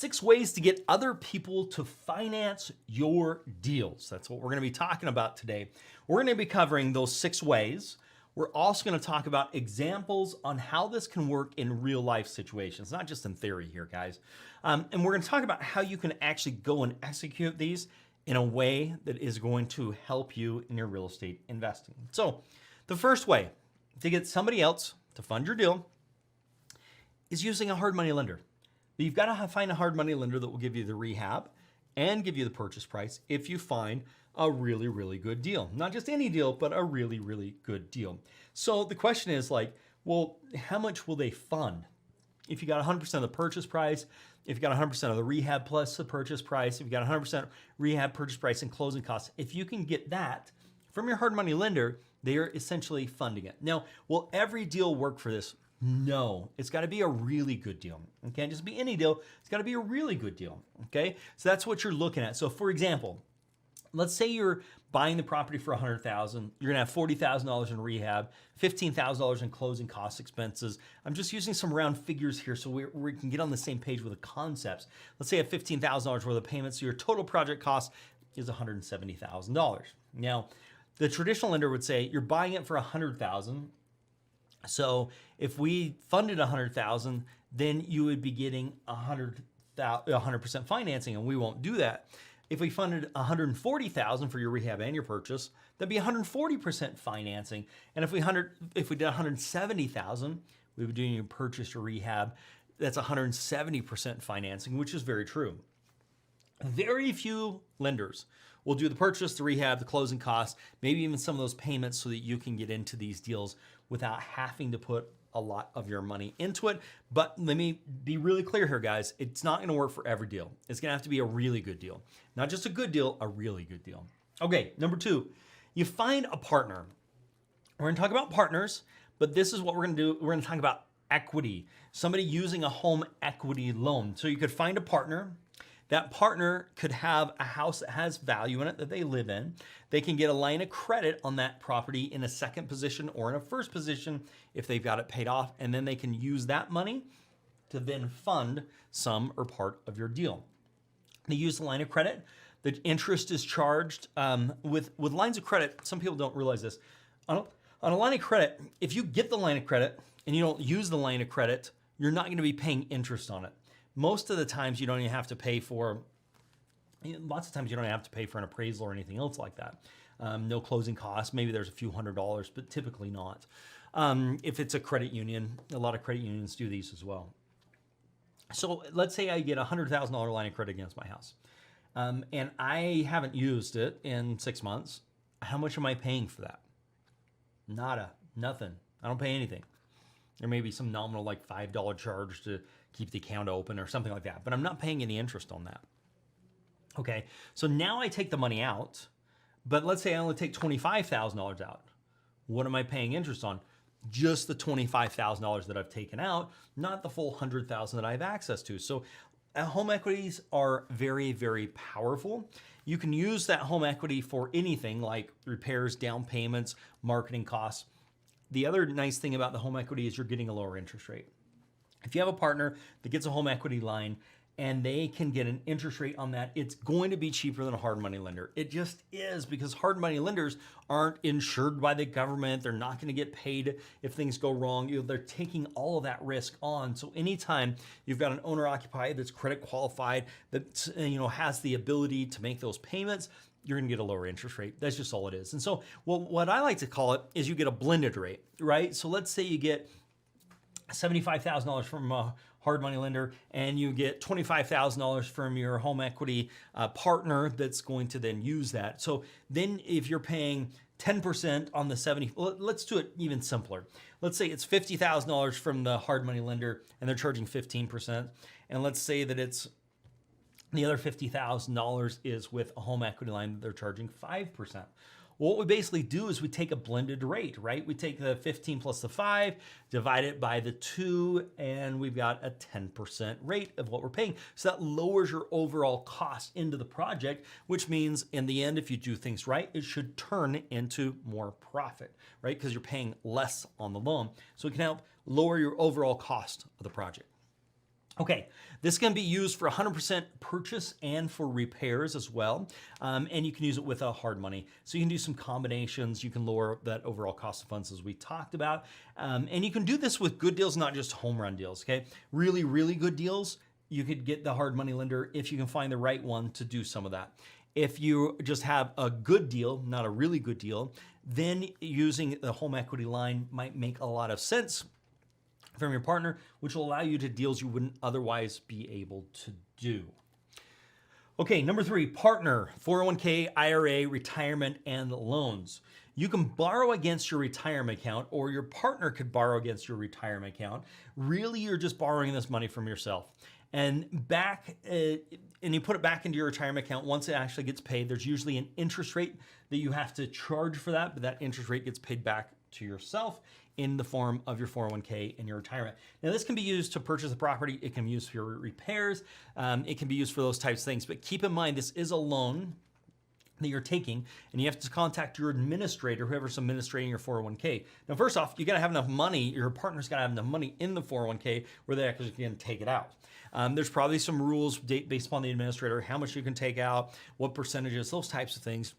6 ways to get other people to finance your deals. That's what we're going to be talking about today. We're going to be covering those 6 ways. We're also going to talk about examples on how this can work in real life situations, not just in theory here, guys. And we're going to talk about how you can actually go and execute these in a way that is going to help you in your real estate investing. So the first way to get somebody else to fund your deal is using a hard money lender. But you've got to find a hard money lender that will give you the rehab and give you the purchase price if you find a really, really good deal. Not just any deal, but a really, really good deal. So the question is like, well, how much will they fund? If you got 100% of the purchase price, if you got 100% of the rehab plus the purchase price, if you got 100% rehab, purchase price, and closing costs, if you can get that from your hard money lender, they are essentially funding it. Now, will every deal work for this? No, it's got to be a really good deal. It can't just be any deal. It's got to be a really good deal. Okay, so that's what you're looking at. So, for example, let's say you're buying the property for $100,000. You're gonna have $40,000 in rehab, $15,000 in closing cost expenses. I'm just using some round figures here so we can get on the same page with the concepts. Let's say you have $15,000 worth of payments, so your total project cost is $170,000. Now, the traditional lender would say you're buying it for $100,000. So if we funded $100,000, then you would be getting 100% financing, and we won't do that. If we funded $140,000 for your rehab and your purchase, that'd be 140% financing. And if we did $170,000, we would do your purchase or rehab. That's 170% financing, which is very true. Very few lenders will do the purchase, the rehab, the closing costs, maybe even some of those payments so that you can get into these deals without having to put a lot of your money into it. But let me be really clear here, guys. It's not gonna work for every deal. It's gonna have to be a really good deal. Not just a good deal, a really good deal. Okay, number 2, you find a partner. We're gonna talk about partners, but this is what we're gonna do. We're gonna talk about equity, somebody using a home equity loan. So you could find a partner. That partner could have a house that has value in it that they live in. They can get a line of credit on that property in a second position or in a first position if they've got it paid off, and then they can use that money to then fund some or part of your deal. They use the line of credit. The interest is charged with lines of credit. Some people don't realize this. On a line of credit, if you get the line of credit and you don't use the line of credit, you're not going to be paying interest on it. Most of the times you don't even have to pay for, lots of times you don't have to pay for an appraisal or anything else like that. No closing costs, maybe there's a few $100s, but typically not. If it's a credit union, a lot of credit unions do these as well. So let's say I get a $100,000 line of credit against my house, and I haven't used it in 6 months. How much am I paying for that? Nada, nothing. I don't pay anything. There may be some nominal like $5 charge to keep the account open or something like that, but I'm not paying any interest on that. Okay, so now I take the money out, but let's say I only take $25,000 out. What am I paying interest on? Just the $25,000 that I've taken out, not the full $100,000 that I have access to. So home equities are very, very powerful. You can use that home equity for anything like repairs, down payments, marketing costs. The other nice thing about the home equity is you're getting a lower interest rate. If you have a partner that gets a home equity line and they can get an interest rate on that, it's going to be cheaper than a hard money lender. It just is, because hard money lenders aren't insured by the government. They're not going to get paid if things go wrong. They're taking all of that risk on. So anytime you've got an owner occupied that's credit qualified, that has the ability to make those payments, you're going to get a lower interest rate. That's just all it is. And so what I like to call it is you get a blended rate, right? So let's say you get $75,000 from a hard money lender and you get $25,000 from your home equity partner that's going to then use that. So then if you're paying 10% on the 70, let's do it even simpler. Let's say it's $50,000 from the hard money lender and they're charging 15%. And let's say that it's the other $50,000 is with a home equity line that they're charging 5%. What we basically do is we take a blended rate, right? We take the 15 plus the 5, divide it by the 2, and we've got a 10% rate of what we're paying. So that lowers your overall cost into the project, which means in the end, if you do things right, it should turn into more profit, right? Because you're paying less on the loan. So it can help lower your overall cost of the project. Okay, this can be used for 100% purchase and for repairs as well. And you can use it with a hard money. So you can do some combinations. You can lower that overall cost of funds as we talked about. And you can do this with good deals, not just home run deals, okay? Really, really good deals, you could get the hard money lender if you can find the right one to do some of that. If you just have a good deal, not a really good deal, then using the home equity line might make a lot of sense from your partner, which will allow you to deals you wouldn't otherwise be able to do. Okay, number 3, partner, 401k, IRA, retirement, and loans. You can borrow against your retirement account, or your partner could borrow against your retirement account. Really, you're just borrowing this money from yourself. And you put it back into your retirement account. Once it actually gets paid, there's usually an interest rate that you have to charge for that, but that interest rate gets paid back to yourself in the form of your 401k and your retirement. Now, this can be used to purchase a property. It can be used for your repairs. It can be used for those types of things. But keep in mind, this is a loan that you're taking, and you have to contact your administrator, whoever's administrating your 401k. Now, first off, you gotta have enough money, your partner's gotta have enough money in the 401k where they actually can take it out. There's probably some rules based upon the administrator, how much you can take out, what percentages, those types of things.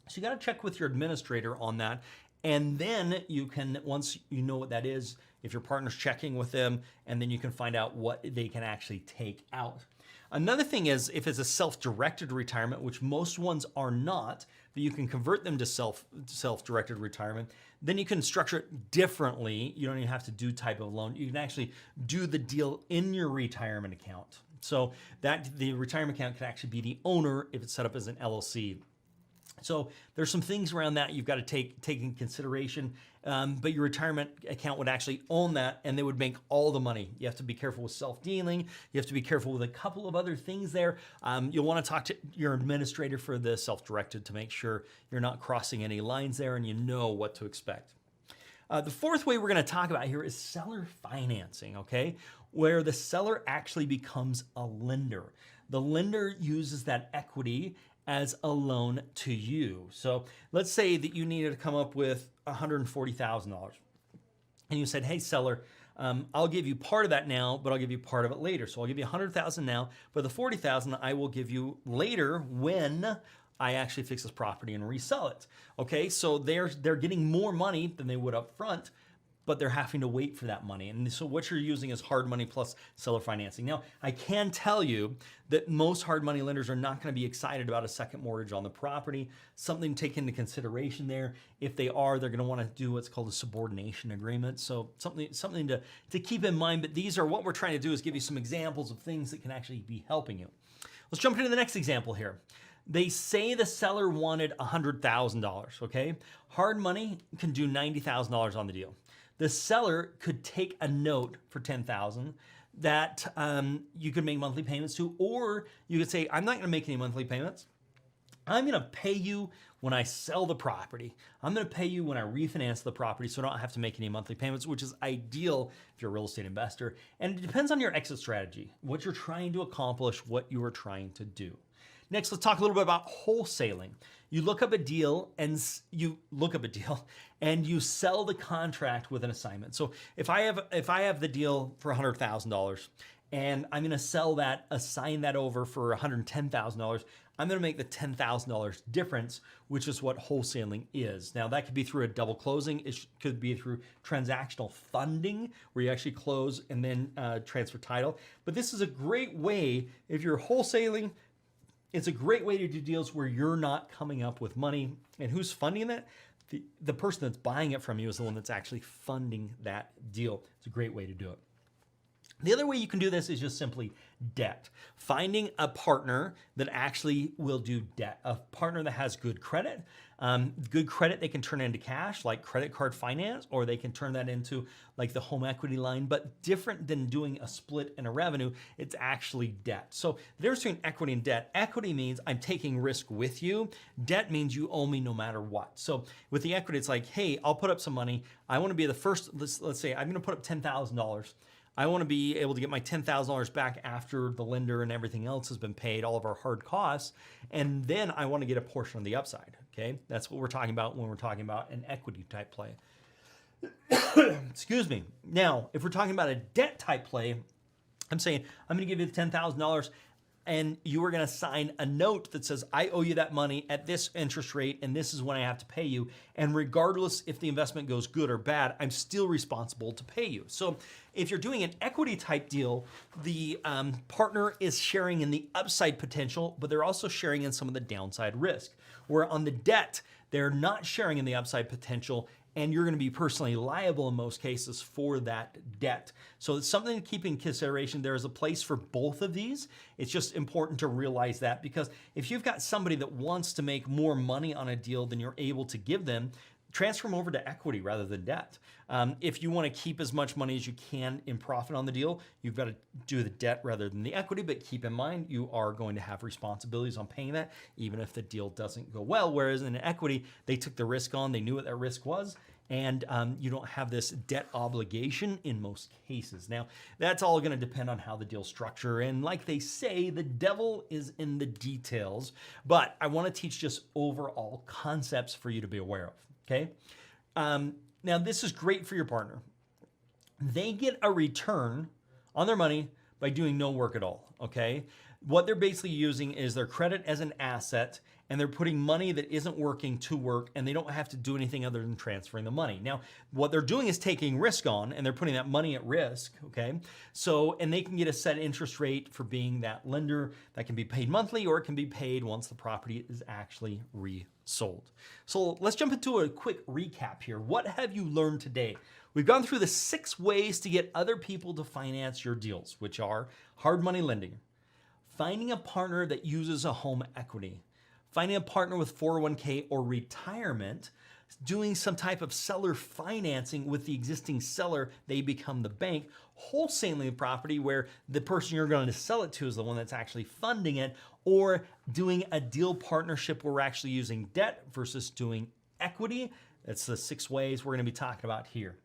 So you gotta check with your administrator on that. And then you can, once you know what that is, if your partner's checking with them, and then you can find out what they can actually take out. Another thing is, if it's a self-directed retirement, which most ones are not, but you can convert them to self-directed retirement, then you can structure it differently. You don't even have to do type of loan. You can actually do the deal in your retirement account. So that the retirement account can actually be the owner if it's set up as an LLC. So there's some things around that you've got to take in consideration, but your retirement account would actually own that, and they would make all the money. You have to be careful with self-dealing. You have to be careful with a couple of other things there. You'll want to talk to your administrator for the self-directed to make sure you're not crossing any lines there and you know what to expect. The fourth way we're going to talk about here is seller financing, okay? Where the seller actually becomes a lender. The lender uses that equity as a loan to you. So let's say that you needed to come up with $140,000. And you said, hey, seller, I'll give you part of that now, but I'll give you part of it later. So I'll give you $100,000 now, but the $40,000 I will give you later when I actually fix this property and resell it. Okay, so they're getting more money than they would up front, but they're having to wait for that money. And so what you're using is hard money plus seller financing. Now, I can tell you that most hard money lenders are not going to be excited about a second mortgage on the property. Something to take into consideration there. If they are, they're going to want to do what's called a subordination agreement. So something to keep in mind, but these are what we're trying to do is give you some examples of things that can actually be helping you. Let's jump into the next example here. They say the seller wanted $100,000, okay? Hard money can do $90,000 on the deal. The seller could take a note for $10,000 that you could make monthly payments to, or you could say, I'm not going to make any monthly payments. I'm going to pay you when I sell the property. I'm going to pay you when I refinance the property so I don't have to make any monthly payments, which is ideal if you're a real estate investor. And it depends on your exit strategy, what you're trying to accomplish, what you are trying to do. Next, let's talk a little bit about wholesaling. You look up a deal and you sell the contract with an assignment. So if I have the deal for $100,000 and I'm going to assign that over for $110,000, I'm going to make the $10,000 difference, which is what wholesaling is. Now that could be through a double closing. It could be through transactional funding where you actually close and then transfer title. But this is a great way if you're wholesaling. It's a great way to do deals where you're not coming up with money. And who's funding that? The person that's buying it from you is the one that's actually funding that deal. It's a great way to do it. The other way you can do this is just simply debt. Finding a partner that actually will do debt, a partner that has good credit. Good credit they can turn into cash, like credit card finance, or they can turn that into like the home equity line, but different than doing a split in a revenue, it's actually debt. So the difference between equity and debt, equity means I'm taking risk with you. Debt means you owe me no matter what. So with the equity, it's like, hey, I'll put up some money. I want to be the first, let's say I'm going to put up $10,000. I want to be able to get my $10,000 back after the lender and everything else has been paid, all of our hard costs, and then I want to get a portion of the upside, okay? That's what we're talking about when we're talking about an equity type play. Excuse me. Now, if we're talking about a debt type play, I'm saying, I'm going to give you the $10,000 and you are going to sign a note that says, I owe you that money at this interest rate and this is when I have to pay you. And regardless if the investment goes good or bad, I'm still responsible to pay you. So if you're doing an equity type deal, the partner is sharing in the upside potential, but they're also sharing in some of the downside risk. Where on the debt, they're not sharing in the upside potential, and you're going to be personally liable in most cases for that debt. So it's something to keep in consideration. There is a place for both of these. It's just important to realize that, because if you've got somebody that wants to make more money on a deal than you're able to give them, transfer them over to equity rather than debt. If you want to keep as much money as you can in profit on the deal, you've got to do the debt rather than the equity, but keep in mind, you are going to have responsibilities on paying that, even if the deal doesn't go well. Whereas in equity, they took the risk on, they knew what that risk was, and you don't have this debt obligation in most cases. Now, that's all going to depend on how the deal structure, and like they say, the devil is in the details, but I want to teach just overall concepts for you to be aware of, okay? Now, this is great for your partner. They get a return on their money by doing no work at all, okay? What they're basically using is their credit as an asset, and they're putting money that isn't working to work, and they don't have to do anything other than transferring the money. Now, what they're doing is taking risk on, and they're putting that money at risk, okay? So, and they can get a set interest rate for being that lender that can be paid monthly, or it can be paid once the property is actually resold. So let's jump into a quick recap here. What have you learned today? We've gone through the 6 ways to get other people to finance your deals, which are hard money lending, finding a partner that uses a home equity, finding a partner with 401k or retirement, doing some type of seller financing with the existing seller, they become the bank, wholesaling the property where the person you're going to sell it to is the one that's actually funding it, or doing a deal partnership where we're actually using debt versus doing equity. That's the 6 ways we're going to be talking about here.